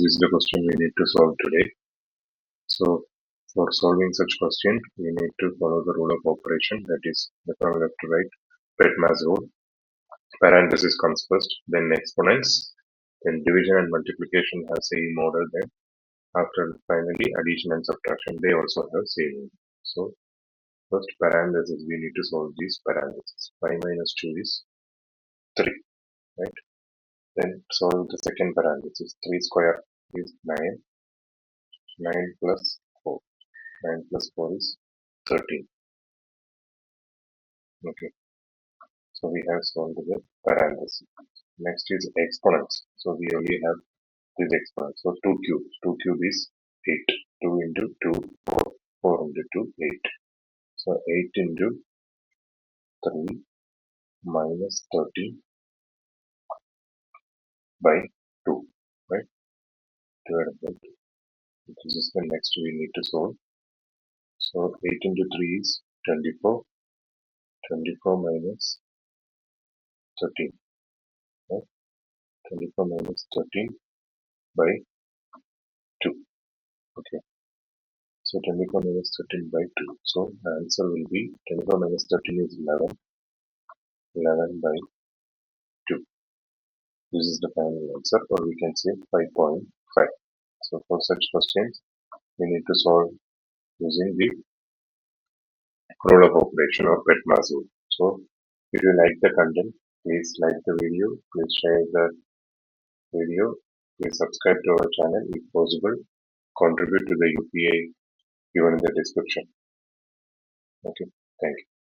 this is the question we need to solve today. So for solving such question, we need to follow the rule of operation, that is from left to right, BODMAS rule. Parenthesis comes first, then exponents, then division and multiplication have same order, then after finally addition and subtraction, they also have same order. So first parenthesis, we need to solve these parentheses. 5 minus 2 is 3, right? Then solve the second parenthesis. 3 square is 9. 9 plus 4. 9 plus 4 is 13. Okay, so we have solved the parenthesis. Next is exponents. So we only have this exponent. So 2 cube. 2 cube is 8. 2 into 2, 4. 4 into 2, 8. So 8 into 3 minus 13 by 2, right? Divided by 2. This is the next we need to solve. So 8 into 3 is 24. 24 minus 13. Right? 24 minus 13 by 2. Okay. So 24 minus 13 by 2. So the answer will be 24 minus 13 is 11. 11 by 2. This is the final answer, or we can say 5.5. So for such questions, we need to solve using the rule of operation or BODMAS rule. So if you like the content, please like the video, please share the video, please subscribe to our channel if possible, contribute to the UPI given in the description. Okay, thank you.